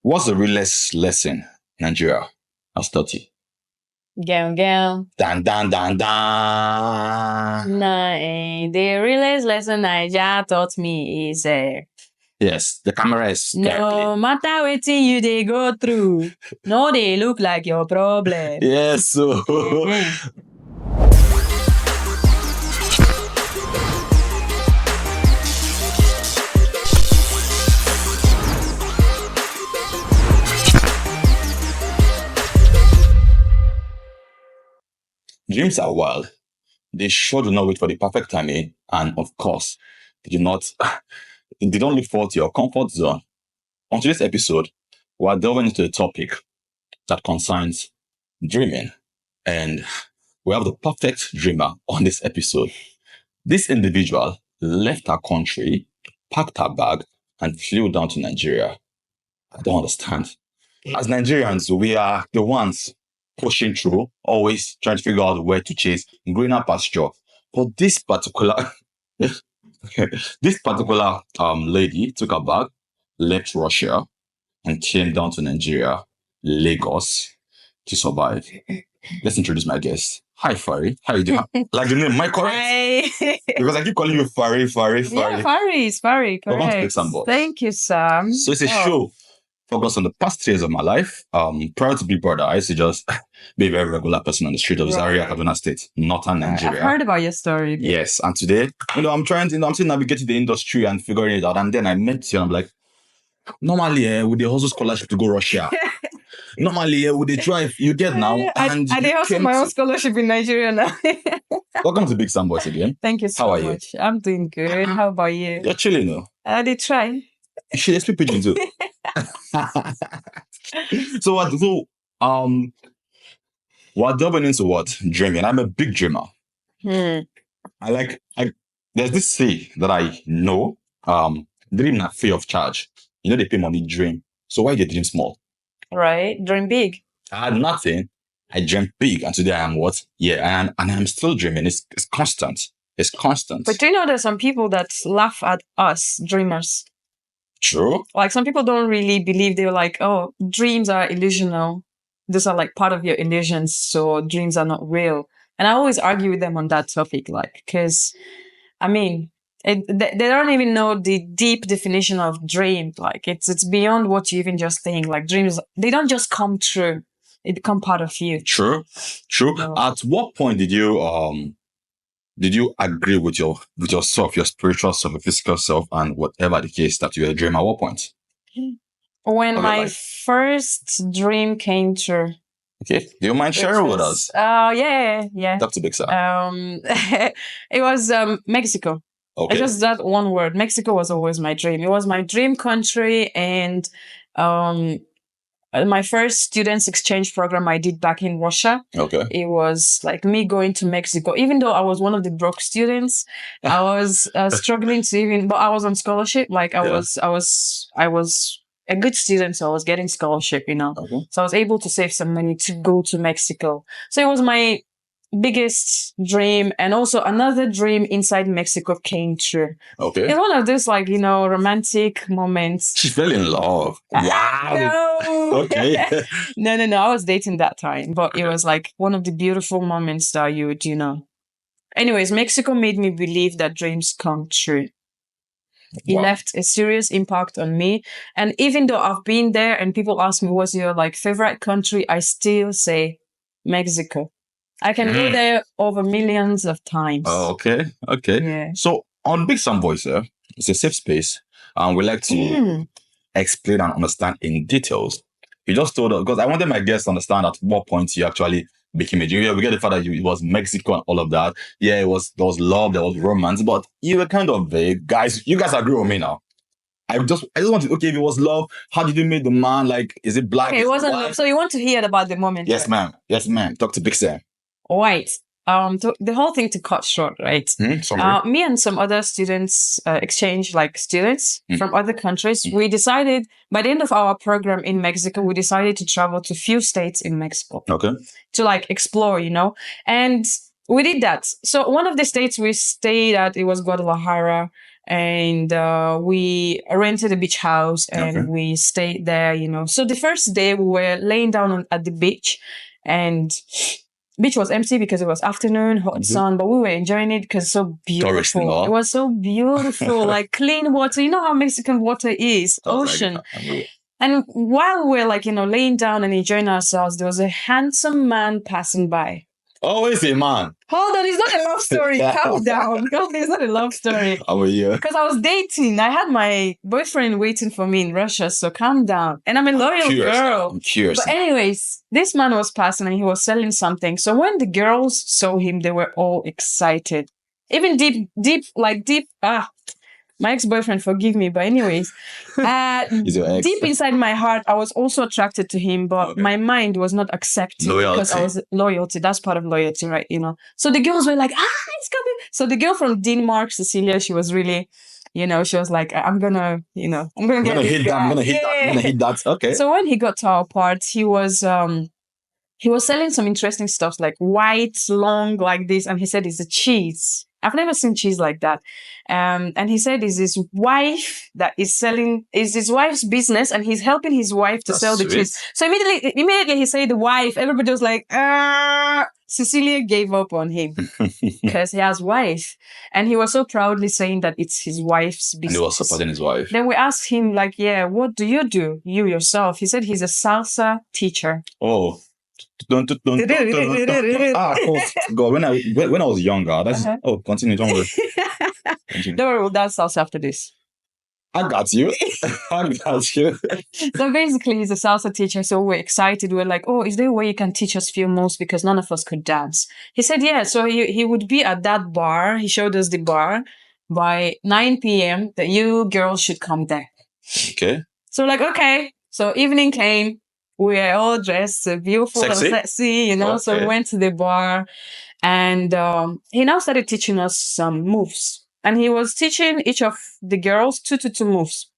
What's the realest lesson Nigeria has taught you? Girl. Dan, dan, dan, dan. Nah, the realest lesson Nigeria taught me is Yes, the camera is no matter what you they go through, no they look like your problem. Yes, so dreams are wild. They sure do not wait for the perfect timing, and of course, they don't look forward to your comfort zone. On today's episode, we are delving into a topic that concerns dreaming, and we have the perfect dreamer on this episode. This individual left our country, packed her bag, and flew down to Nigeria. I don't understand. As Nigerians, we are the ones pushing through, always trying to figure out where to chase greener pasture. But this particular lady took her bag, left Russia, and came down to Nigeria, Lagos, to survive. Let's introduce my guest. Hi, Fari. How are you doing? Like the name, am I correct? Hi. Because I keep calling you Fari. Yeah, Fari, Welcome to correct. Big Sam Boys. Thank you, Sam. So it's a show focused on the past 3 years of my life. Prior to Big Brother, I used to just be a very regular person on the street of Zaria, Kaduna State, northern Nigeria. I've heard about your story. Yes, and today, I'm trying to, I'm still navigating the industry and figuring it out. And then I met you and I'm like, normally, with the hustle scholarship to go Russia. Normally, with the drive you get now. And I also my own scholarship in Nigeria now. Welcome to Big Sam Boys again. Thank you so How are much. I'm doing good. How about you? You're chilling, though. I did try. You should speak pidgin too. So we're delving into what? Dreaming. I'm a big dreamer. There's this say that I know, dream not free of charge. You know, they pay money, dream. So why they dream small? Right. Dream big. I had nothing. I dreamt big. And today I am what? Yeah, I am. And I'm still dreaming. It's constant. It's constant. But do you know there's some people that laugh at us dreamers? True. Like some people don't really believe. They're like, oh, dreams are illusional. These are like part of your illusions. So dreams are not real. And I always argue with them on that topic. Like, because, I mean, they don't even know the deep definition of dream. Like it's beyond what you even just think. Like dreams, they don't just come true. They become part of you. True. No. At what point did you agree with yourself, your spiritual self, your physical self, and whatever the case that you're a dreamer? At what point? When my first dream came true. Okay. Do you mind sharing with us? Yeah. Dr. Big Sam. It was Mexico. Okay. Just that one word. Mexico was always my dream. It was my dream country, and my first students exchange program I did back in Russia. Okay. It was like me going to Mexico. Even though I was one of the broke students, I was struggling but I was on scholarship. Like I was a good student, so I was getting scholarship, Okay. So I was able to save some money to go to Mexico. So it was my biggest dream, and also another dream inside Mexico came true. Okay. It's one of those romantic moments. She fell in love. Wow. No. Okay. No. I was dating that time, but it was like one of the beautiful moments that you would, Anyways, Mexico made me believe that dreams come true. It left a serious impact on me. And even though I've been there and people ask me, what's your favorite country? I still say Mexico. I can go there over millions of times. Oh, okay. Yeah. So on Big Sam Voice, it's a safe space, and we like to explain and understand in details. You just told us, because I wanted my guests to understand at what point you actually became a dreamer. We get the fact that it was Mexico and all of that. Yeah, there was love, there was romance, but you were kind of vague. Guys, you guys agree with me now. I just want to, okay, if it was love, how did you meet the man? Like, is it black? Okay, it wasn't love. So you want to hear about the moment? Yes, ma'am. Talk to Big Sam. Right. The whole thing to cut short, right? Me and some other students, exchange students from other countries. We decided by the end of our program in Mexico, we decided to travel to few states in Mexico. Okay. To explore, And we did that. So one of the states we stayed at, it was Guadalajara, and we rented a beach house and we stayed there, So the first day we were laying down at the beach, and beach was empty because it was afternoon, hot sun, but we were enjoying it because it's so beautiful. It was so beautiful, like clean water. You know how Mexican water is, ocean. And while we were laying down and enjoying ourselves, there was a handsome man passing by. Always a man. Hold on, it's not a love story. Calm down. It's not a love story. How are you? Because I was dating. I had my boyfriend waiting for me in Russia, so calm down. And I'm a loyal girl. I'm curious. But anyways, this man was passing and he was selling something. So when the girls saw him, they were all excited. Even deep, my ex-boyfriend, forgive me, but anyways, deep inside my heart, I was also attracted to him, but my mind was not accepting because I was loyalty. That's part of loyalty, right? So the girls were like, it's coming. So the girl from Denmark, Cecilia, she was really, she was like, I'm gonna hit that. Okay. So when he got to our part, he was selling some interesting stuff like white, long like this, and he said it's a cheese. I've never seen cheese like that. And he said it's his wife that is selling, is his wife's business, and he's helping his wife to sell the cheese. So immediately he said the wife, everybody was like, Cecilia gave up on him because he has wife. And he was so proudly saying that it's his wife's business. And he was supporting his wife. Then we asked him what do? You yourself? He said he's a salsa teacher. Oh. God, when I was younger, continue, don't worry. Don't worry, we'll dance salsa after this. I got you. So basically, he's a salsa teacher, so we're excited. We're like, is there a way you can teach us few moves, because none of us could dance? He said, yeah. So he would be at that bar. He showed us the bar by 9 p.m. that you girls should come there. Okay. So okay. So evening came. We were all dressed beautiful and sexy, Okay. So we went to the bar, and he now started teaching us some moves. And he was teaching each of the girls 2 moves.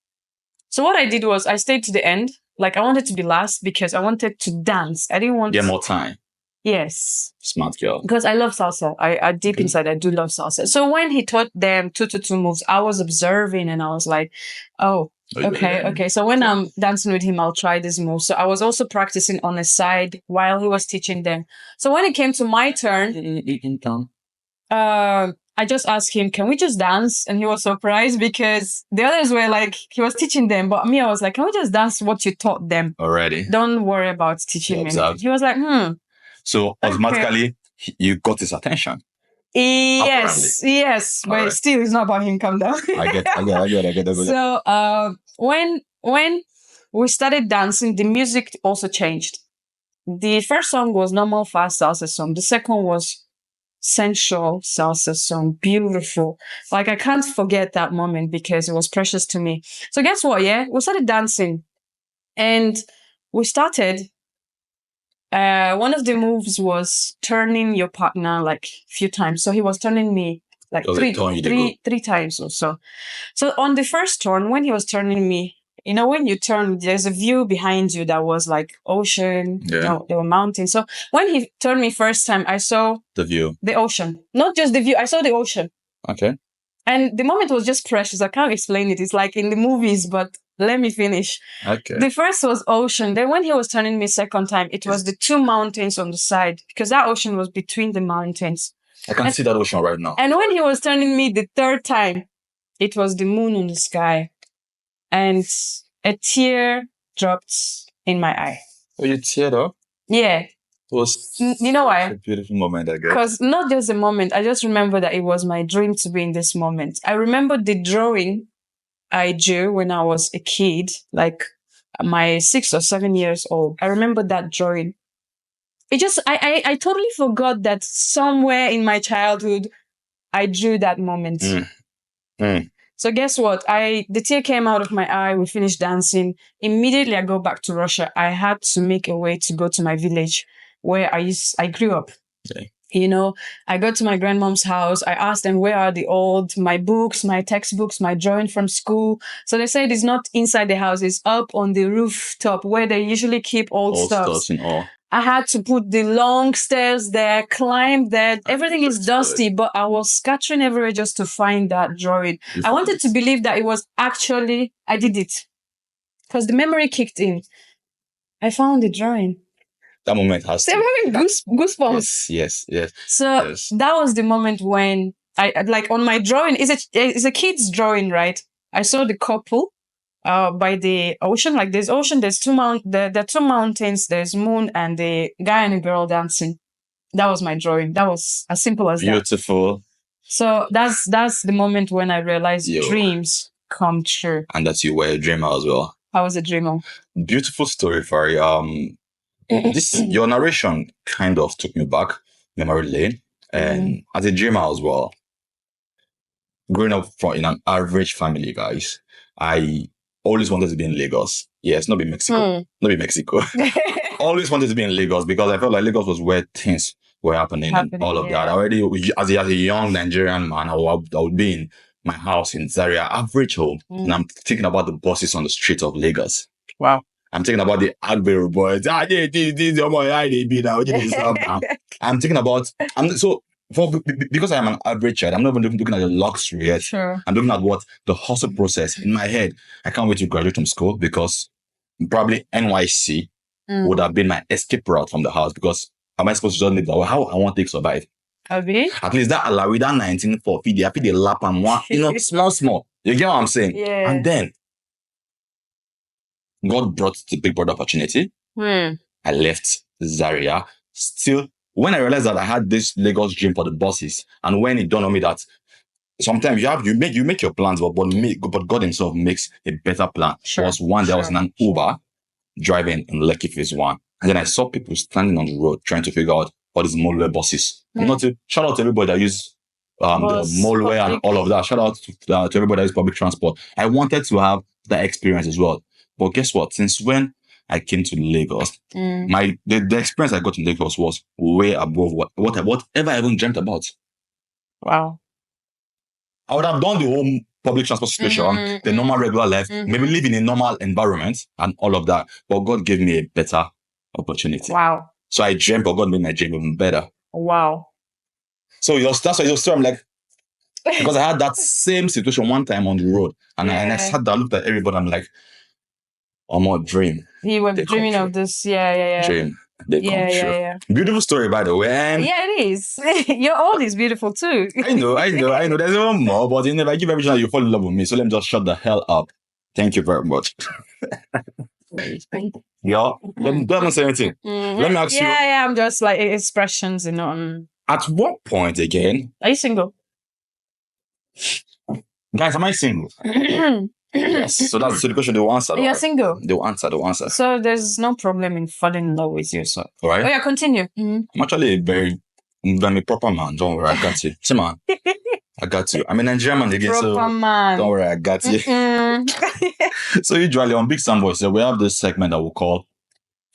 So what I did was I stayed to the end. I wanted to be last because I wanted to dance. I didn't want to get more time. Yes. Smart girl. Because I love salsa. I deep inside, I do love salsa. So when he taught them 2 moves, I was observing and I was like, okay. So when I'm dancing with him, I'll try this move. So I was also practicing on the side while he was teaching them. So when it came to my turn, I just asked him, can we just dance? And he was surprised because the others were like, he was teaching them. But me, I was like, can we just dance what you taught them? Already. Don't worry about teaching me. He was like, So automatically, you got his attention. Yes, but still, it's not about him. Calm down. I get. So, when we started dancing, the music also changed. The first song was normal fast salsa song. The second was sensual salsa song. Beautiful. I can't forget that moment because it was precious to me. So guess what? Yeah, we started dancing, and we started. One of the moves was turning your partner a few times. So he was turning me three times or so. So on the first turn, when he was turning me, when you turn, there's a view behind you that was ocean. Yeah. There were mountains. So when he turned me first time, I saw the ocean. Not just the view, I saw the ocean. Okay. And the moment was just precious. I can't explain it. It's like in the movies, but let me finish. Okay. The first was ocean. Then when he was turning me second time, it was the 2 mountains on the side because that ocean was between the mountains. I can see that ocean right now. And when he was turning me the third time, it was the moon on the sky. And a tear dropped in my eye. Oh, you teared up? Yeah. It was you know why? A beautiful moment, I guess. Because not just a moment. I just remember that it was my dream to be in this moment. I remember the drawing I drew when I was a kid, my 6 or 7 years old. I remember that drawing. It just, I totally forgot that somewhere in my childhood, I drew that moment. So guess what? The tear came out of my eye. We finished dancing. Immediately I go back to Russia. I had to make a way to go to my village where I grew up. Okay. I go to my grandmom's house. I asked them, where are my books, my textbooks, my drawing from school? So they said it's not inside the house. It's up on the rooftop where they usually keep old stuff. I had to put the long stairs there, climb there. Everything is dusty, but I was scattering everywhere just to find that drawing. I wanted to believe that it was actually, I did it. Because the memory kicked in. I found the drawing. That moment has So I'm having goosebumps. Yes. So that was the moment when I like on my drawing, it's a kid's drawing, right? I saw the couple by the ocean. Like there's ocean, there's there are two mountains, there's moon and the guy and a girl dancing. That was my drawing. That was as simple as that. Beautiful. So that's the moment when I realized dreams come true. And that you were a dreamer as well. I was a dreamer. Beautiful story, Fari. Your narration kind of took me back memory lane, and as a dreamer as well. Growing up in an average family, guys, I always wanted to be in Lagos. Yes, not be Mexico. Not be Mexico. Always wanted to be in Lagos because I felt like Lagos was where things were happening and all of that. Already, as a young Nigerian man, I would be in my house in Zaria, average home, and I'm thinking about the buses on the streets of Lagos. Wow. I'm thinking about the Agbero boys. I'm thinking about, because I am an average child, I'm not even looking at the luxury yet. Sure. I'm looking at what the hustle process in my head. I can't wait to graduate from school because probably NYC would have been my escape route from the house because am I supposed to just live that way? How I want to survive? Okay. At least that Alawi, that 19 for feed, I feed the lap and one, small. You get what I'm saying? Yeah. And then God brought the Big Brother opportunity. I left Zaria. Still, when I realized that I had this Lagos dream for the buses, and when it dawned on me that sometimes you make your plans, but God Himself makes a better plan. Sure. Was one that was in an Uber driving in Lekki Phase 1, and then I saw people standing on the road trying to figure out what is Molwe buses. Shout out to everybody that use the Molwe and all of that. Shout out to everybody that use public transport. I wanted to have that experience as well. But guess what? Since when I came to Lagos, the experience I got in Lagos was way above whatever I even dreamt about. Wow. I would have done the whole public transport situation, the normal regular life, maybe live in a normal environment and all of that. But God gave me a better opportunity. Wow. So I dreamt, but God made my dream even better. Wow. So that's why your story, I'm like, because I had that same situation one time on the road, and I sat there, looked at everybody, I'm like, I'm more dream. You were dreaming of this, yeah. Dream. They come true. Yeah. Beautiful story, by the way. Yeah, it is. Your old is beautiful too. I know. There's even more, but if I give everything, you fall in love with me. So let me just shut the hell up. Thank you very much. Yeah. Don't say anything. Let me ask you. Yeah. I'm just like expressions, At what point again? Are you single? Guys, am I single? Yes. So that's the question they will answer. You're single? They will answer. So there's no problem in falling in love with you, so. All right. Oh yeah, continue. I'm actually a proper man. Don't worry, I got you. See, man. I got you. I'm a Nigerian man again, proper man. Don't worry, I got you. So usually on Big Sam Boys, we have this segment that we call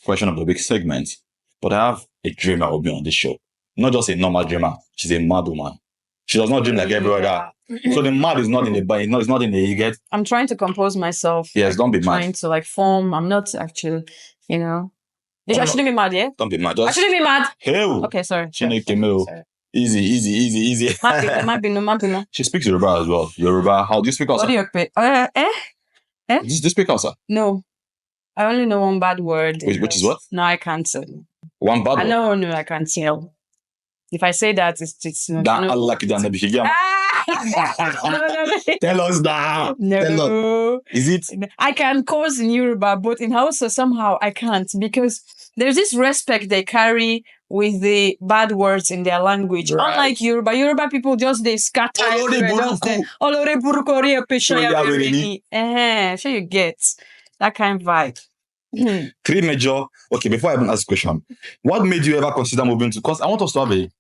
Question of the Week segment. But I have a dreamer who will be on this show. Not just a normal dreamer. She's a mad woman. She does not dream like every other. So the mad is not in the body. No, it's not in the you get. I'm trying to compose myself. Yes, don't be mad. Trying to form. I'm not actually, I shouldn't be mad, yeah? Don't be mad. I shouldn't be mad. Hell. Okay, sorry. Easy. Mabino. She speaks Yoruba as well. Yoruba. How do you speak Hausa? What do you speak? Do you speak Hausa? No. I only know one bad word. Which is what? No, I can't say. One bad word? No, I can't tell. If I say that, it's that Allah Tell us that. No. Tell us. Is it? I can curse in Yoruba, but in Hausa somehow I can't because there's this respect they carry with the bad words in their language. Right. Unlike Yoruba people they scatter. Sure you get that kind of vibe. Three major. Okay, before I even ask a question, what made you ever consider moving to? Because I want us to have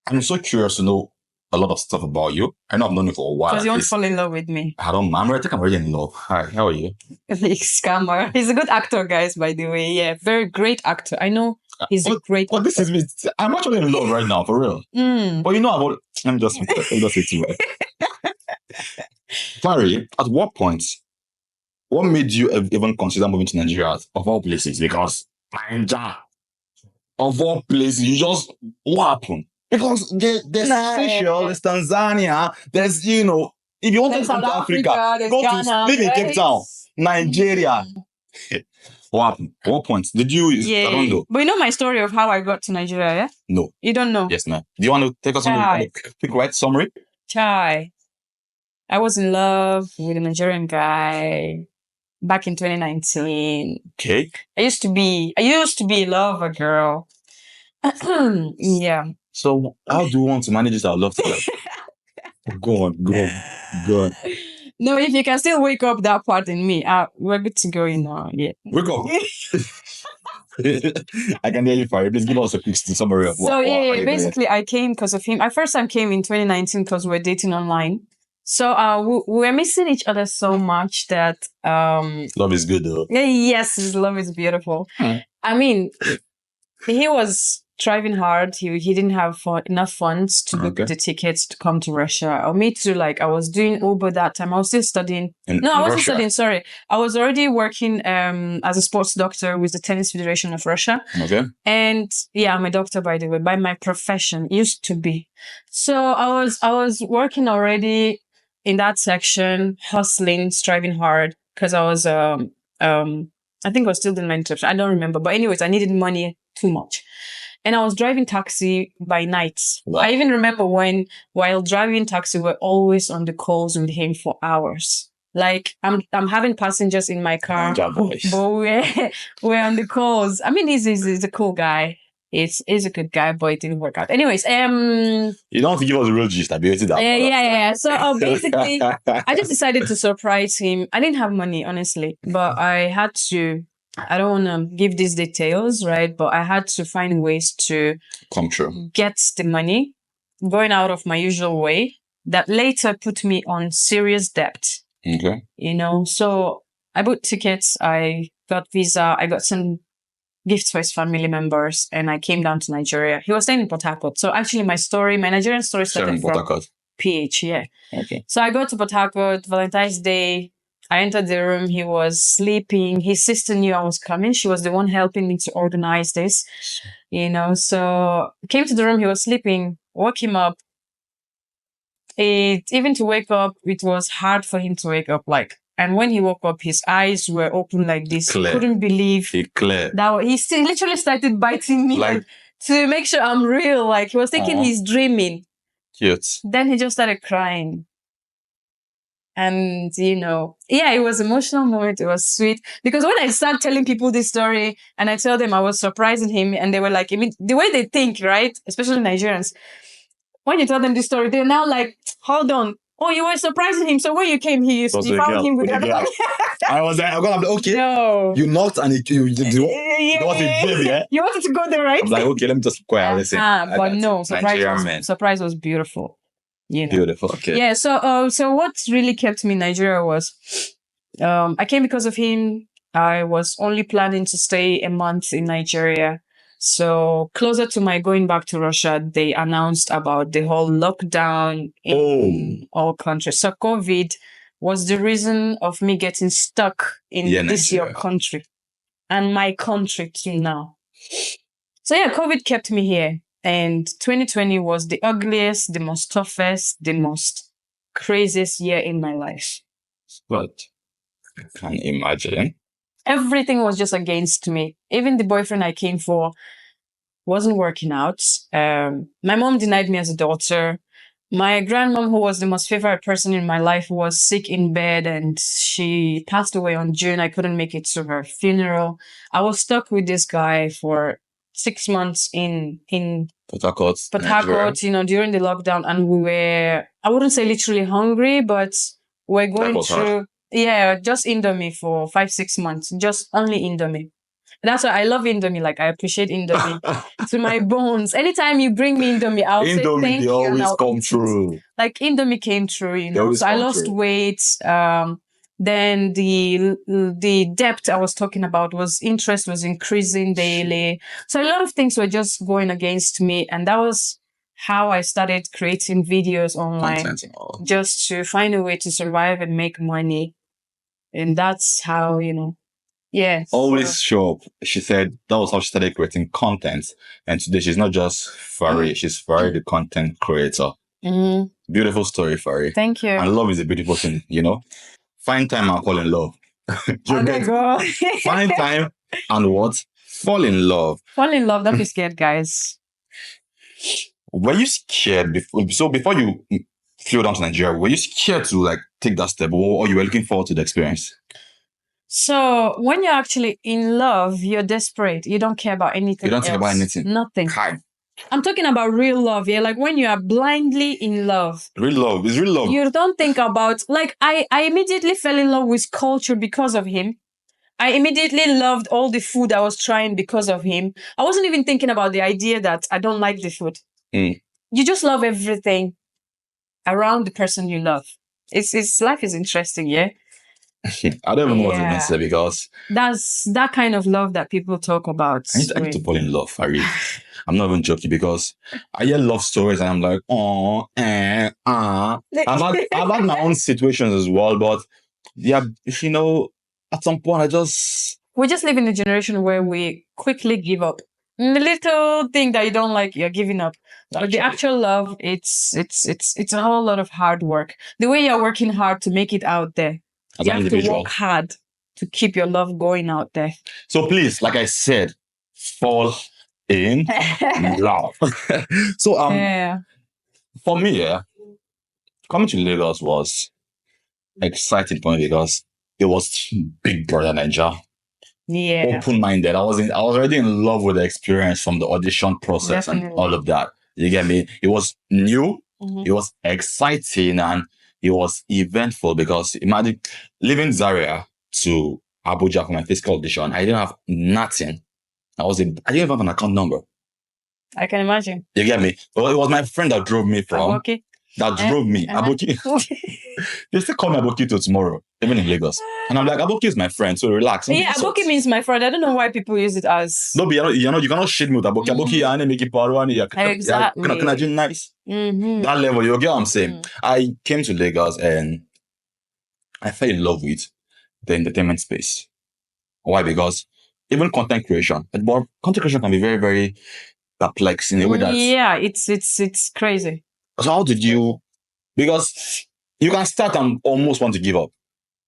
I'm so curious to know a lot of stuff about you. I know I've known you for a while. Because you want to fall in love with me. I think I'm already in love. Hi, how are you? Scammer. He's a good actor, guys, by the way. Yeah, very great actor. I know he's a great actor. This is me. I'm actually in love right now, for real. But let me just say to you. Fari, at what point, what made you even consider moving to Nigeria of all places? Because Nigeria. Of all places, you just what happened? Because there's Seychelles, there's Tanzania, there's if you want to There's come South to Africa, Africa, there's go to Ghana, live in Cape right? Town, Nigeria. What happened? What point? Did you? I don't know. But you know my story of how I got to Nigeria, yeah? No. You don't know? Yes, ma'am. Do you want to take us on a quick right summary? Chai. I was in love with a Nigerian guy back in 2019. Okay. I used to be in love with a girl. Yeah. So how do you want to manage this? I'd love to. Go on. No, if you can still wake up that part in me, we're good to go, Yeah. Wake up. I can hear you, Farida. Please give us a quick summary of what. So basically, I came because of him. I first time came in 2019 because we were dating online. So we were missing each other so much that love is good though. Yes, love is beautiful. I mean, he was driving hard. He didn't have enough funds to book the tickets to come to Russia. Or me too. Like I was doing Uber that time. I was still studying. I wasn't studying. Sorry, I was already working as a sports doctor with the Tennis Federation of Russia. Okay. And yeah, I'm a doctor by the way, by my profession. Used to be. So I was working already in that section, hustling, striving hard because I was I think I was still doing my internship. I don't remember, but anyways, I needed money too much. And I was driving taxi by night. Wow. I even remember while driving taxi, we're always on the calls with him for hours. Like I'm having passengers in my car, but we're on the calls. I mean, he's a cool guy. He's a good guy, but it didn't work out. Anyways, you don't have to give us a real gist. Yeah. So basically, I just decided to surprise him. I didn't have money, honestly, but I had to. I don't want to give these details, right? But I had to find ways to come true, get the money, going out of my usual way. That later put me on serious debt. Okay. So I bought tickets. I got visa. I got some gifts for his family members, and I came down to Nigeria. He was staying in Port Harcourt. So actually, my Nigerian story started from PH. Yeah. Okay. So I go to Port Harcourt, Valentine's Day. I entered the room. He was sleeping. His sister knew I was coming. She was the one helping me to organize this, So came to the room. He was sleeping. Woke him up. Even to wake up, it was hard for him to wake up. And when he woke up, his eyes were open like this. Clear. He couldn't believe that he still literally started biting me to make sure I'm real. Like he was thinking he's dreaming. Cute. Then he just started crying. And, it was an emotional moment. It was sweet. Because when I start telling people this story and I tell them I was surprising him and they were like, the way they think, right? Especially Nigerians. When you tell them this story, they're now like, hold on. Oh, you were surprising him. So when you came, you found him with everything. I was like, okay. No. You knocked and you was a baby, yeah? You wanted to go there, right? I'm like, okay, let me just go and listen. But no, surprise was beautiful. Beautiful. Okay. Yeah. So what really kept me in Nigeria was, I came because of him. I was only planning to stay a month in Nigeria. So closer to my going back to Russia, they announced about the whole lockdown in all countries. So COVID was the reason of me getting stuck in your country and my country till now. So COVID kept me here. And 2020 was the ugliest, the most toughest, the most craziest year in my life. But I can imagine. Everything was just against me. Even the boyfriend I came for wasn't working out. My mom denied me as a daughter. My grandmom, who was the most favorite person in my life, was sick in bed and she passed away on June. I couldn't make it to her funeral. I was stuck with this guy for 6 months in Port Harcourt, during the lockdown, and we were, I wouldn't say literally hungry, but we're going through, just Indomie for 5-6 months, just only Indomie. That's why I love Indomie. Like I appreciate Indomie to my bones. Anytime you bring me Indomie, I'll say thank you. Indomie always come true. Like Indomie came true, So I lost weight. Then the debt I was talking about interest was increasing daily. So a lot of things were just going against me. And that was how I started creating videos online just to find a way to survive and make money. And that's how, Yes. Always show up. She said that was how she started creating content. And today she's not just Fari, she's Fari, the content creator. Mhm. Beautiful story, Fari. Thank you. And love is a beautiful thing, you know? Find time and fall in love. Oh You my get God. find time and what? Fall in love. Fall in love. Don't be scared, guys. Were you scared before? So before you flew down to Nigeria, were you scared to like take that step, or you were looking forward to the experience? So when you're actually in love, you're desperate. You don't care about anything You don't think about else. anything. Nothing. Hi. I'm talking about real love. Yeah, like when you are blindly in love. Real love is real love. You don't think about, like, I immediately fell in love with culture because of him. I immediately loved all the food I was trying because of him. I wasn't even thinking about the idea that I don't like the food. Mm. You just love everything around the person you love. It's life is interesting, yeah. I don't even know what to even Yeah. say because That's that kind of love that people talk about. I need to fall in love, Farid. I'm not even joking because I hear love stories and I'm like, oh, I've had my own situations as well, but yeah, you know, at some point We just live in a generation where we quickly give up. The little thing that you don't like, you're giving up. But the actual love, it's a whole lot of hard work. The way you're working hard to make it out there, as you an have individual. to work hard to keep your love going out there. So please, like I said, fall in love. So Yeah. for me, yeah, coming to Lagos was exciting for me because it was Big Brother Nigeria. Yeah. Open-minded. I was already in love with the experience from the audition process and Definitely. all of that. You get me? It was new, Mhm. it was exciting, and it was eventful because imagine leaving Zaria to Abuja for my physical audition. I didn't have nothing. I didn't even have an account number. I can imagine. You get me? But it was my friend that drove me from. Okay. That drove me. Aboki. They still call me Aboki till tomorrow, even in Lagos. And I'm like, Aboki is my friend, so relax. Yeah, Aboki means my friend. I don't know why people use it as. No, but you cannot shit me with Aboki. Aboki, I make it power and Exactly. Can I do nice? Mhm. That level, you get what I'm saying? I came to Lagos and I fell in love with the entertainment space. Why? Because even content creation, but content creation can be very, very perplexing in a way that. Yeah, it's crazy. So how did you? Because you can start and almost want to give up.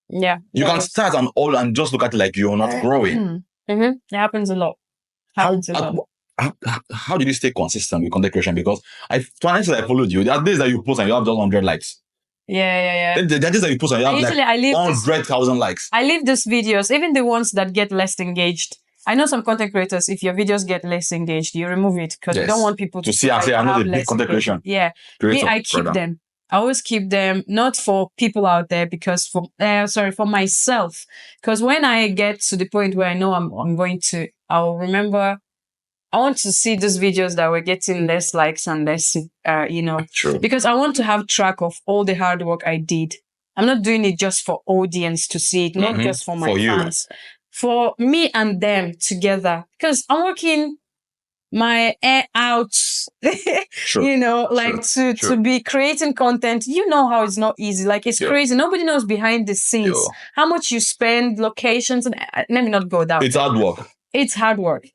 Yeah. You can start and just look at it like you're not growing. Mm-hmm. It happens a lot. How did you stay consistent with content creation? Because I followed you. There are days that you post and you have just 100 likes. Yeah. Then there are days that you post and you have like 100,000 likes. I leave these videos, even the ones that get less engaged. I know some content creators, if your videos get less engaged, you remove it because you don't want people to see and say, I know the big content creation. Yeah. I keep them. I always keep them, not for people out there, because for myself. Because when I get to the point where I know I'm going to, I'll remember, I want to see those videos that were getting less likes and less, True. Because I want to have track of all the hard work I did. I'm not doing it just for audience to see it, not just for my fans. For me and them together. Because I'm working my air out, to be creating content. You know how it's not easy. Like, it's crazy. Nobody knows behind the scenes how much you spend, locations, and let me not go down. It's hard work. It's hard work.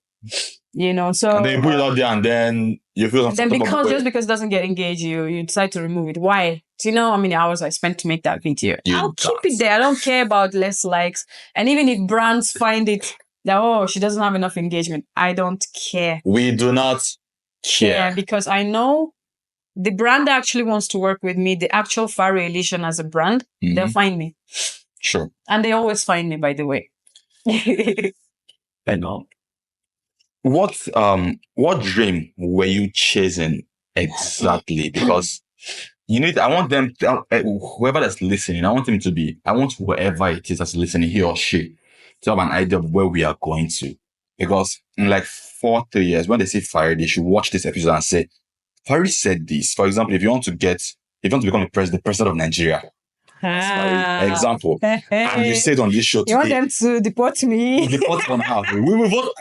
So. And then you put it out there and then you feel something. Then just because it doesn't get engaged, you decide to remove it. Why? Do you know how many hours I spent to make that video? I'll keep it there. I don't care about less likes. And even if brands find it that, she doesn't have enough engagement, I don't care. We do not care. Yeah, because I know the brand actually wants to work with me. The actual Fari Elysian as a brand, they'll find me. Sure. And they always find me, by the way. I know. What dream were you chasing exactly? Because I want them, whoever that's listening, I want whoever it is that's listening, he or she, to have an idea of where we are going to. Because in like 4-3 years, when they say Farid, they should watch this episode and say, Farid said this. For example, if you want to become the president of Nigeria, example, and you said on this show today, you want them to deport me? Deport on how? We will vote.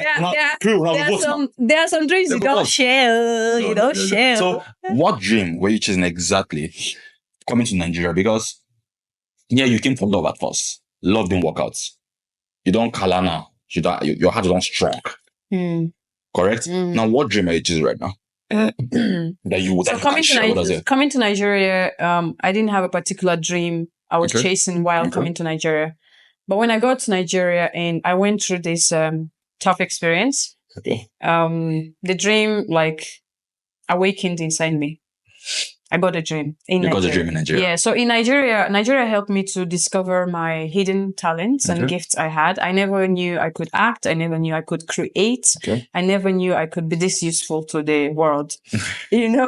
There are some dreams you don't share. You don't share. So, what dream were you chasing exactly coming to Nigeria? Because you came for love at first. Love didn't work out. you don't kalana. Your heart is not strong. Correct? Now, what dream are you chasing right now? That you can share with us? Coming to Nigeria, I didn't have a particular dream I was chasing while coming to Nigeria. But when I got to Nigeria and I went through this tough experience, the dream like awakened inside me. I got a dream in Nigeria. Got a dream in Nigeria. Yeah. So in Nigeria helped me to discover my hidden talents and gifts I had. I never knew I could act. I never knew I could create. I never knew I could be this useful to the world.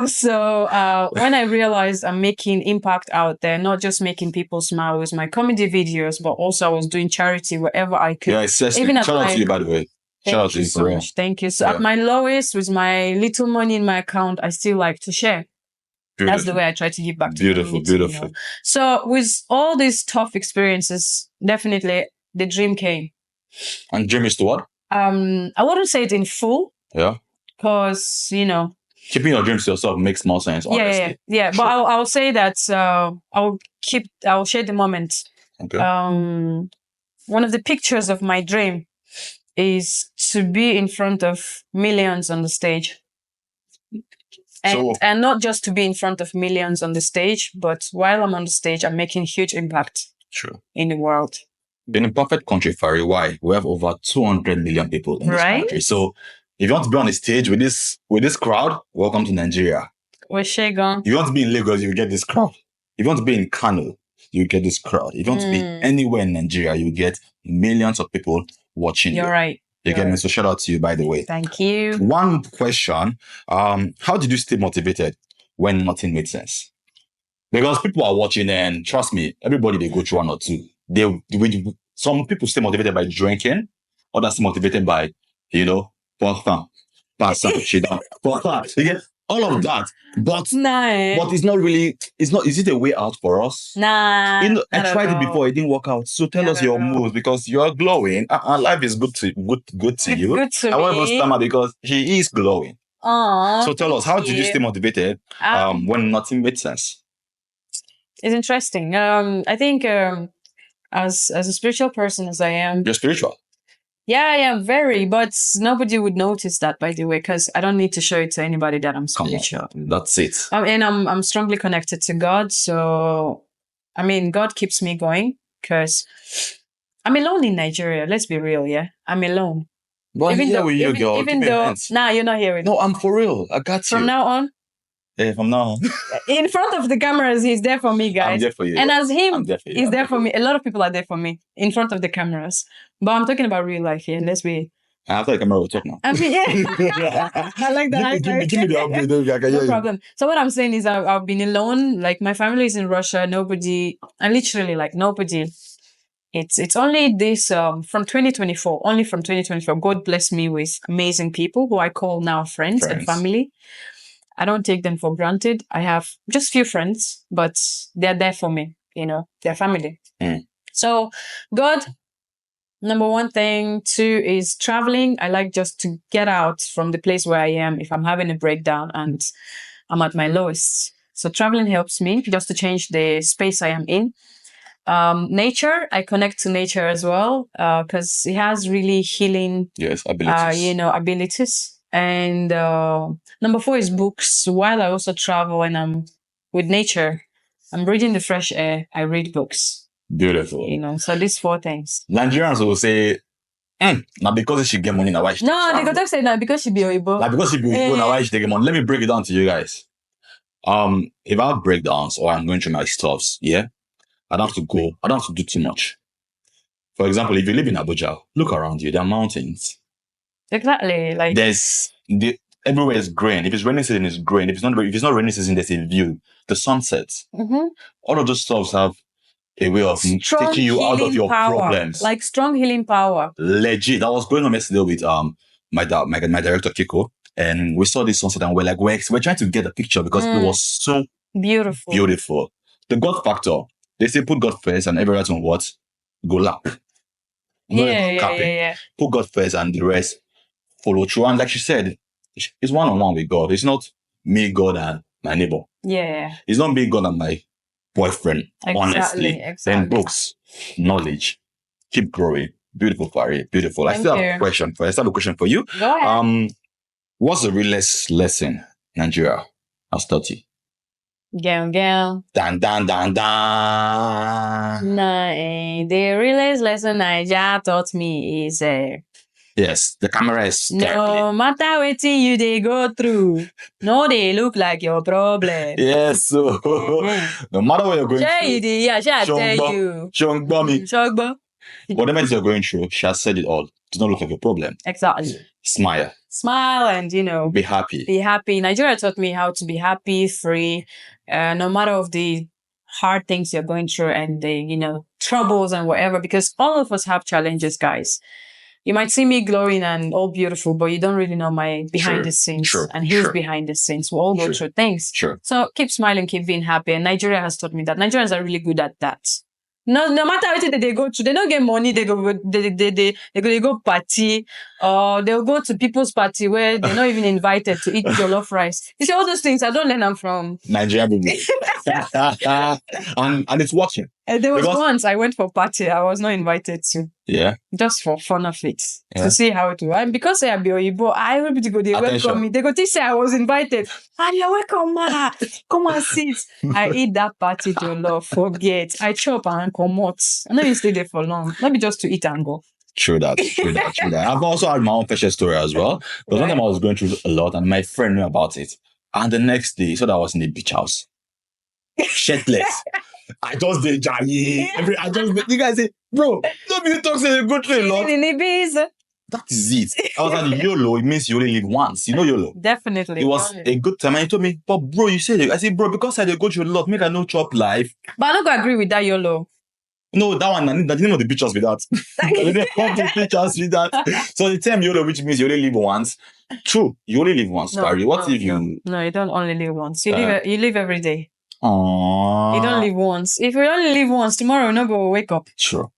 So when I realized I'm making impact out there, not just making people smile with my comedy videos, but also I was doing charity wherever I could. Yeah, even shout out to you, by the way. Shout out to you so much. Thank you. So at my lowest, with my little money in my account, I still like to share. Beautiful. That's the way I try to give back to Beautiful. So with all these tough experiences, definitely the dream came. And dream is to what? I wouldn't say it in full. Yeah. Because, keeping your dreams to yourself makes more sense, honestly. Yeah. But I'll say that I'll share the moment. Okay. One of the pictures of my dream is to be in front of millions on the stage. And not just to be in front of millions on the stage, but while I'm on the stage, I'm making huge impact in the world. In a perfect country, Farida, why? We have over 200 million people in this country. So if you want to be on the stage with this crowd, welcome to Nigeria. Where's Shegon? If you want to be in Lagos, you get this crowd. If you want to be in Kano, you get this crowd. If you want to be anywhere in Nigeria, you get millions of people watching you. You're right. You get me? So shout out to you, by the way. Thank you. One question. How did you stay motivated when nothing made sense? Because people are watching and trust me, everybody, they go through one or two. Some people stay motivated by drinking. Others stay motivated by, all of that. But it's not really, is it a way out for us? Nah. I tried it before, it didn't work out. So tell us your moves because you're glowing. Life is good to you. Good to I want to stammer because he is glowing. So tell us, how did you stay motivated when nothing made sense? It's interesting. I think as a spiritual person as I am. You're spiritual? Yeah, I am very, but nobody would notice that, by the way, because I don't need to show it to anybody that I'm spiritual. That's it. And I'm strongly connected to God. So, God keeps me going because I'm alone in Nigeria. Let's be real, yeah? I'm alone. But I'm here with you, girl. Even though, you're not here with me. No, I'm for real. I got you. From now on? Yeah, from now on. In front of the cameras, he's there for me, guys. I'm there for you. And as him, he's there for me. A lot of people are there for me in front of the cameras. But I'm talking about real life here. Let's be... After the camera will talk now. I like that. Give me the update. No problem. So what I'm saying is I've been alone. Like my family is in Russia. Nobody... And literally like nobody... It's only this, from 2024, God blessed me with amazing people who I call now friends. And family. I don't take them for granted. I have just few friends, but they're there for me, they're family. So God, number one thing. Two is traveling. I like just to get out from the place where I am if I'm having a breakdown and I'm at my lowest. So traveling helps me just to change the space I am in. Nature, I connect to nature as well, because it has really healing abilities. And number 4 is books. While I also travel and I'm with nature, I'm breathing the fresh air, I read books. Beautiful. So these 4 things. Nigerians will say, now because she get money, now why she No, they go say now because she be Oyibo. Like because she be Oyibo, now why she get money. Let me break it down to you guys. If I have breakdowns or I'm going through my stuffs, I don't have to do too much. For example, if you live in Abuja, look around you, there are mountains. Exactly. Like everywhere is green. If it's rainy season, it's green. If it's not rainy season, there's a view. The sunsets. All of those stuffs have a way of taking you out of your problems. Like strong healing power. Legit. I was going on yesterday with my director Kiko, and we saw this sunset and we're trying to get a picture because it was so beautiful. The God factor. They say put God first and every rest on what? Go lap. Yeah. Put God first and the rest follow through. And like she said, it's one-on-one with God. It's not me, God, and my neighbor. Yeah. It's not me, God, and my boyfriend. Honestly. Exactly. Then books, knowledge, keep growing. Beautiful, Fari. Beautiful. I Thank still have you. a question for you. I still have a question for you. Go ahead. What's the realest lesson Nigeria has taught you? Girl. Dan, dan, dan, dan. The realest lesson Naija taught me is Yes, the camera is no matter wetin you dey go through, no dey look like your problem. Yes, so no matter what you're going Shey through, you dey hear, shey I tell Shongbo, you. Shongbo me. Shogbo. Whatever it is you're going through, she has said it all. Do not look like a problem. Exactly. Smile. Smile and Be happy. be happy. Nigeria taught me how to be happy, free, no matter of the hard things you're going through and the troubles and whatever, because all of us have challenges, guys. You might see me glowing and all beautiful, but you don't really know my behind the scenes and his behind the scenes. We all go through things. So keep smiling, keep being happy. And Nigeria has taught me that. Nigerians are really good at that. No matter what they go to, they don't get money. They go party, or they'll go to people's party where they're not even invited to eat jollof rice. You see all those things. I don't learn them from Nigeria, and it's working. There was once I went for a party I was not invited to. Yeah. Just for fun of it. Yeah. To see how it will. And because I be Oyibo, I will be to go, they welcome me. They go to say I was invited. And you're welcome, ma. Come and sit. I eat that party to love. Forget. I chop and come out. I know you stay there for long. Maybe just to eat and go. True that. I've also had my own fashion story as well. But one time I was going through a lot and my friend knew about it. And the next day, so that I was in the beach house. Shirtless. I just did Jaye. You guys say, bro, don't you talk say you go through a lot. That is it. I was like, YOLO, it means you only live once. You know YOLO. Definitely. It was a good time. And he told me, but bro, you said it. I said, bro, because I did go through a lot, make I no chop life. But I don't go agree with that YOLO. No, that one, I didn't know the pictures with that. I didn't want the pictures with that. So the term YOLO, which means you only live once. True, you only live once, Barry. What if you... No, you don't only live once. You live every day. Aww. You don't live once. If we only live once, tomorrow we're not going to wake up. Sure.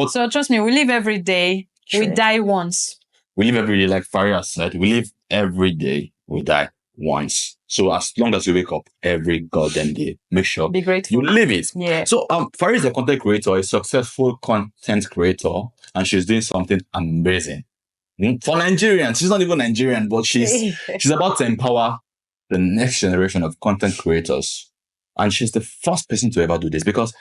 So trust me, we live every day. Sure. We die once. We live every day, like Farida said. We live every day. We die once. So as long as you wake up every goddamn day, make sure be grateful. You live it. Yeah. So Farida is a content creator, a successful content creator, and she's doing something amazing. For Nigerians, she's not even Nigerian, but she's about to empower the next generation of content creators. And she's the first person to ever do this because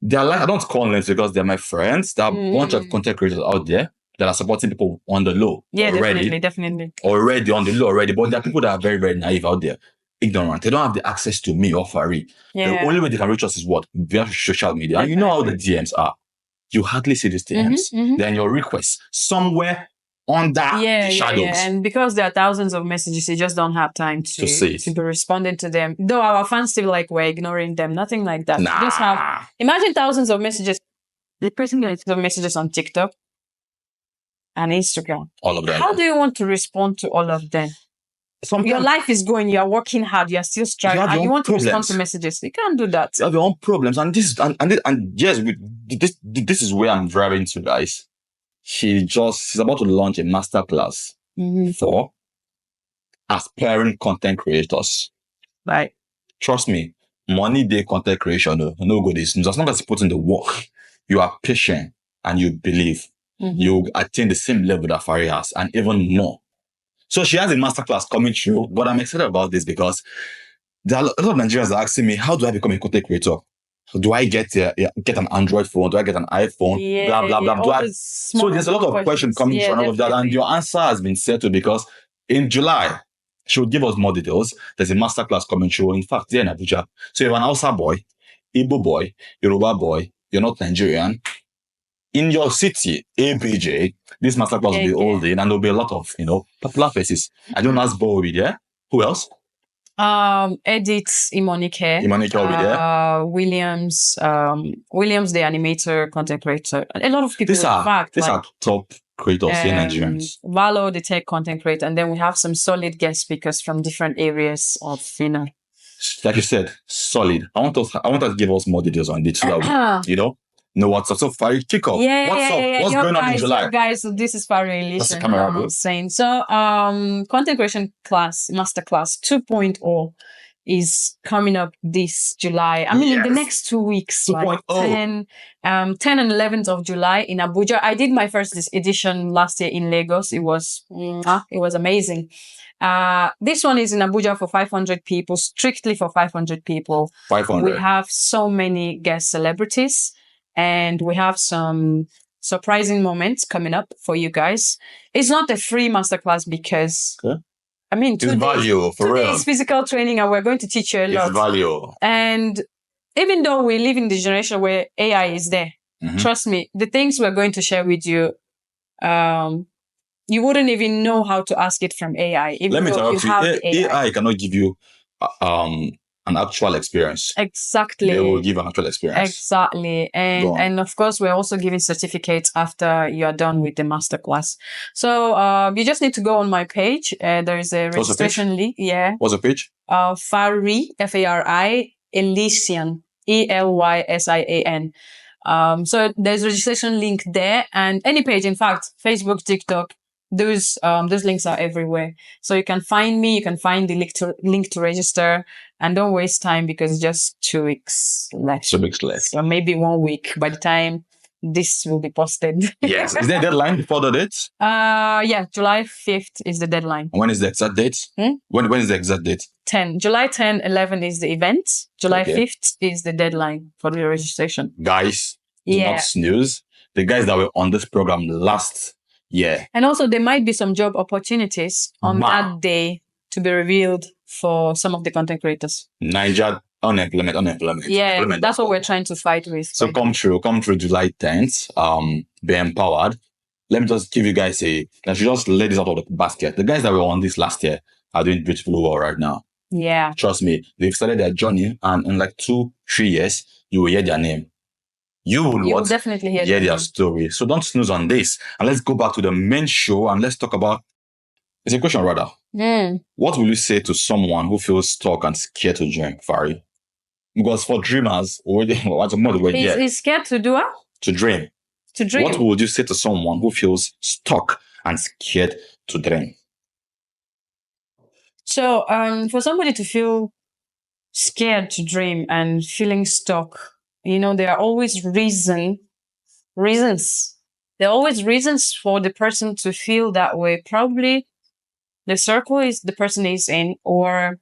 they're like, I don't call names because they're my friends. There are a bunch of content creators out there that are supporting people on the low. Yeah, already, definitely. Already on the low already. But there are people that are very, very naive out there. Ignorant. They don't have the access to me or Fari. Yeah. The only way they can reach us is what? Via social media. Definitely. And you know how the DMs are. You hardly see these DMs. Then your requests somewhere under the shadows. Yeah. And because there are thousands of messages, you just don't have time to be responding to them. Though our fans still like we're ignoring them. Nothing like that. Nah. Just imagine thousands of messages. The person gets messages on TikTok and Instagram. All of them. How do you want to respond to all of them? Sometimes your life is going, you're working hard, you're still striving, and you want to respond to messages. You can't do that. You have your own problems. And this is where I'm driving to, guys. She's about to launch a masterclass for aspiring content creators. Right. Trust me, money day content creation, no good. As long as you put in the work, you are patient and you believe, you attain the same level that Farida has and even more. So she has a masterclass coming through, but I'm excited about this because there are a lot of Nigerians are asking me, how do I become a content creator? Do I get an Android phone? Do I get an iPhone? Yeah, blah, blah, blah. So there's a lot of questions coming from all of that. And your answer has been settled because in July, she will give us more details. There's a masterclass coming through. In fact, they're in Abuja. So you're an Hausa boy, Igbo boy, Yoruba boy, you're not Nigerian. In your city, ABJ, this masterclass will be all day and there'll be a lot of, popular faces. I don't ask Bo will be there. Who else? Edith Imonike. Imonike will be there. Williams, the animator, content creator. A lot of people. These are top creators here in Nigerians. Valo, the tech content creator. And then we have some solid guest speakers from different areas of, Like you said, solid. I want to give us more details on it so that know what's up. So Farida, kick off. What's up? What's going on in July? Guys, so this is Farida. That's the camera. Saying. So, content creation class, masterclass 2.0 is coming up this July. I mean, in the next 2 weeks, like 10 and 11th of July in Abuja. I did my first edition last year in Lagos. It was amazing. This one is in Abuja for 500 people, strictly for 500 people. 500. We have so many guest celebrities, and we have some surprising moments coming up for you guys. It's not a free masterclass because, I mean, it's value for real. 2 days physical training, and we're going to teach you a lot. It's value. And even though we live in the generation where AI is there, trust me, the things we're going to share with you, you wouldn't even know how to ask it from AI. Let me tell you, AI cannot give you an actual experience. Exactly. They will give an actual experience. Exactly. And of course, we're also giving certificates after you are done with the masterclass. So you just need to go on my page. There is a registration link. Yeah. What's the page? Fari, F-A-R-I, Elysian, E-L-Y-S-I-A-N. So there's a registration link there, and any page, in fact, Facebook, TikTok, those links are everywhere. So you can find me, you can find the link to register, and don't waste time because it's just 2 weeks left. 2 weeks left. So maybe 1 week by the time this will be posted. Yes. Is there a deadline before the date? Yeah, July 5th is the deadline. When is the exact date? When is the exact date? July 10, 11 is the event. July 5th is the deadline for the registration. Guys, do not snooze. The guys that were on this program last year. And also there might be some job opportunities on that day to be revealed for some of the content creators. Niger unemployment. Yeah, that's what we're trying to fight with. So come through July 10th. Be empowered. Let me just give you guys I should just lay this out of the basket. The guys that were on this last year are doing beautiful well right now. Yeah. Trust me, they've started their journey, and in like 2-3 years, you will hear their name. You will definitely hear their story. So don't snooze on this. And let's go back to the main show, and let's talk about, it's a question rather. What will you say to someone who feels stuck and scared to dream, Fari? Because for dreamers, he's scared to do what? To dream. To dream. What would you say to someone who feels stuck and scared to dream? So, for somebody to feel scared to dream and feeling stuck, there are always reasons. There are always reasons for the person to feel that way. Probably the circle is the person is in, or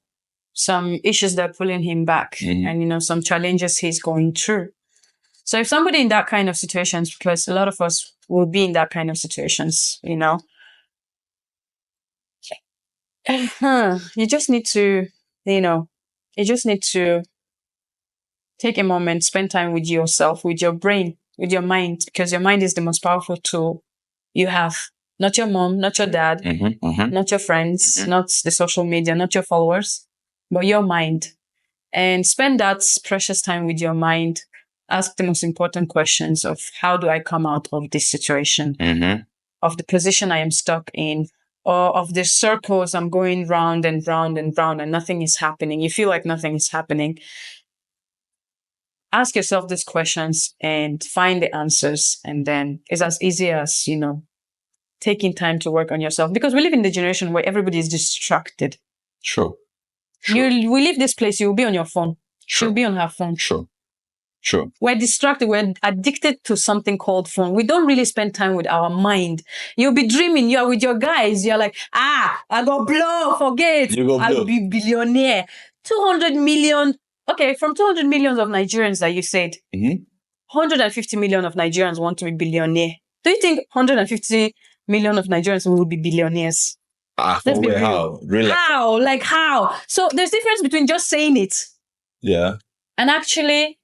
some issues that are pulling him back, and some challenges he's going through. So if somebody in that kind of situations, because a lot of us will be in that kind of situations, you just need to, take a moment, spend time with yourself, with your brain, with your mind, because your mind is the most powerful tool you have. Not your mom, not your dad, not your friends, not the social media, not your followers, but your mind. And spend that precious time with your mind. Ask the most important questions of how do I come out of this situation, of the position I am stuck in, or of the circles I'm going round and round and round and nothing is happening. You feel like nothing is happening. Ask yourself these questions and find the answers. And then it's as easy as, taking time to work on yourself. Because we live in the generation where everybody is distracted. Sure. We leave this place, you'll be on your phone. Sure. You'll be on her phone. Sure. We're distracted. We're addicted to something called phone. We don't really spend time with our mind. You'll be dreaming. You're with your guys. You're like, I got blow. Forget. I'll be billionaire. 200 million. Okay, from 200 millions of Nigerians that you said, 150 million of Nigerians want to be billionaire. Do you think 150 million of Nigerians will be billionaires? How? Really? How? Like how? So there's difference between just saying it. Yeah. And actually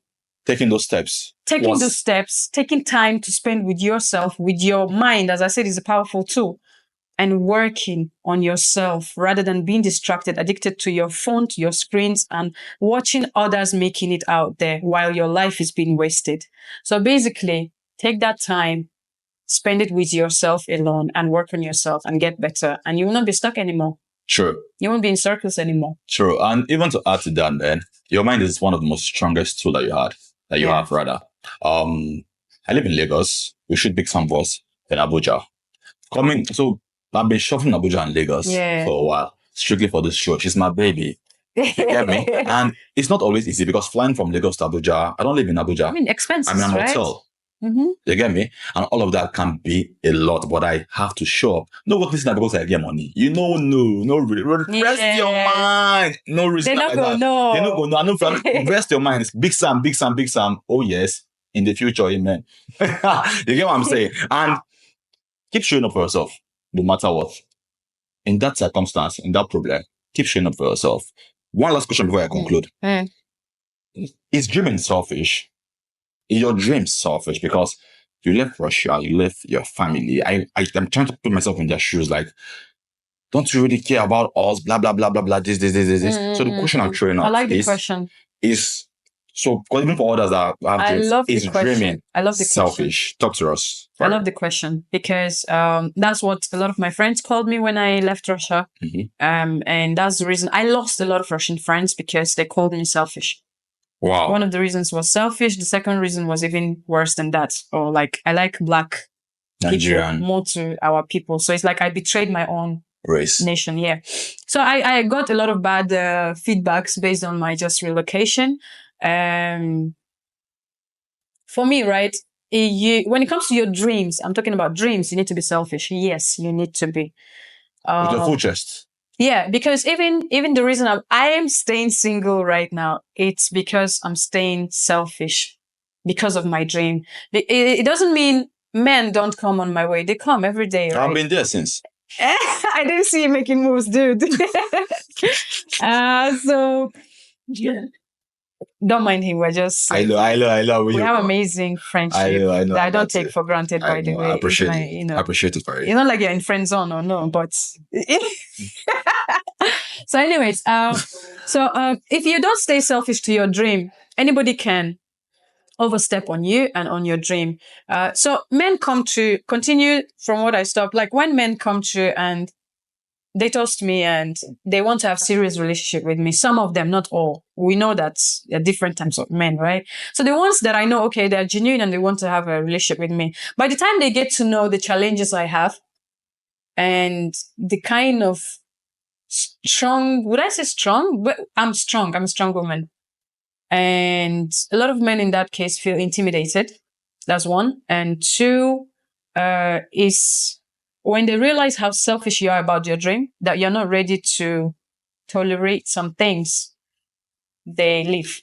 taking those steps. Taking time to spend with yourself, with your mind, as I said, is a powerful tool. And working on yourself rather than being distracted, addicted to your phone, to your screens, and watching others making it out there while your life is being wasted. So basically, take that time, spend it with yourself alone, and work on yourself and get better. And you will not be stuck anymore. True. You won't be in circles anymore. True. And even to add to that, man, your mind is one of the most strongest tools that you have. I live in Lagos. We should pick some voice in Abuja. So I've been shuffling Abuja and Lagos for a while, strictly for this show. She's my baby. You get me? And it's not always easy because flying from Lagos to Abuja, I don't live in Abuja. I mean, expenses, I'm in a right? hotel. Mm-hmm. You get me? And all of that can be a lot, but I have to show up. No work listening because I get money. You know, rest your mind. No reason. They're not going, no. They're not going, no. Rest your mind. Big Sam, Big Sam, Big Sam. Oh, yes. In the future, amen. You get what I'm saying? And keep showing up for yourself, no matter what. In that circumstance, in that problem, keep showing up for yourself. One last question before I conclude. Is dreaming selfish? Is your dream selfish? Because you left Russia, you left your family. I'm trying to put myself in their shoes. Like, don't you really care about us? Blah, blah, blah, blah, blah, this. So the question I'm throwing out I like the question. So even for others that have dreams, is dreaming I love the selfish? Question. Talk to us. I love the question because that's what a lot of my friends called me when I left Russia. Mm-hmm. And that's the reason I lost a lot of Russian friends because they called me selfish. Wow. One of the reasons was selfish. The second reason was even worse than that. Or like, I like Black Nigerian people more to our people. So it's like I betrayed my own race nation. Yeah. So I got a lot of bad feedbacks based on my just relocation. For me, right? When it comes to your dreams, I'm talking about dreams, you need to be selfish. Yes, you need to be. With your full chest. Yeah, because even the reason I am staying single right now, it's because I'm staying selfish because of my dream. It doesn't mean men don't come on my way. They come every day, right? I've been there since. I didn't see you making moves, dude. So yeah. Don't mind him. We're just. I know. We have amazing friendship. I know. That I don't take for granted. By the way, I appreciate it. I appreciate it, Farida. It's not like you're in friend zone or no, but. So, anyways, if you don't stay selfish to your dream, anybody can overstep on you and on your dream. So men come to continue from what I stopped. Like when men come to and they toast me and they want to have serious relationship with me. Some of them, not all. We know that there are different types of men, right? So the ones that I know, okay, they're genuine and they want to have a relationship with me. By the time they get to know the challenges I have and the kind of strong, would I say strong? But I'm strong. I'm a strong woman. And a lot of men in that case feel intimidated. That's one. And two, is when they realize how selfish you are about your dream, that you're not ready to tolerate some things, they leave.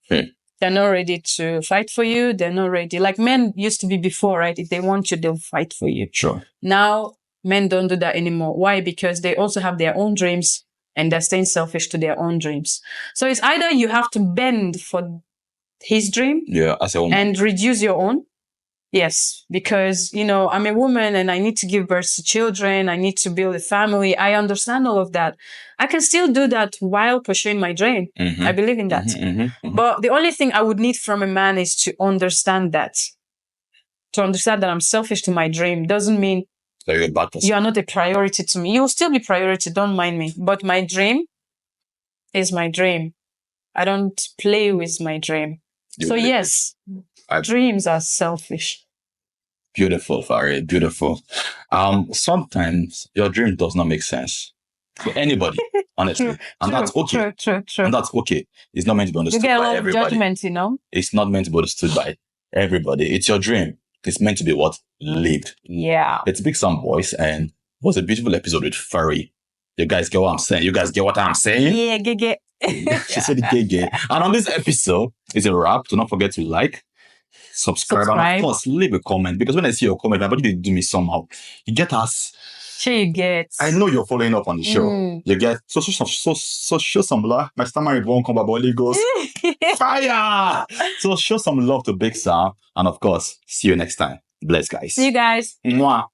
They're not ready to fight for you. They're not ready. Like men used to be before, right? If they want you, they'll fight for you. Sure. Now, men don't do that anymore. Why? Because they also have their own dreams and they're staying selfish to their own dreams. So it's either you have to bend for his dream as a woman. And reduce your own. Yes, because, I'm a woman and I need to give birth to children. I need to build a family. I understand all of that. I can still do that while pursuing my dream. I believe in that. But the only thing I would need from a man is to understand that. To understand that I'm selfish to my dream doesn't mean you're a bad person. You are not a priority to me. You'll still be priority, don't mind me. But my dream is my dream. I don't play with my dream. So yes, dreams are selfish. Beautiful, Farida. Beautiful. Sometimes your dream does not make sense to anybody, honestly. That's okay. True. And that's okay. It's not meant to be understood by everybody. You get a lot of judgment, It's not meant to be understood by everybody. It's your dream. It's meant to be what? Lived. Yeah. It's Big Sam Boys, and it was a beautiful episode with Farida. You guys get what I'm saying? You guys get what I'm saying? Yeah, get. She said get. And on this episode, it's a wrap. Do not forget to like, subscribe, and of course, leave a comment. Because when I see your comment, my body they do me somehow. You get us. Sure, you get. I know you're following up on the show. You get. So show some love. My stomach won't come about Holy Ghost. Fire! So show some love to Big Sam. And of course, see you next time. Bless, guys. See you guys. Mwah.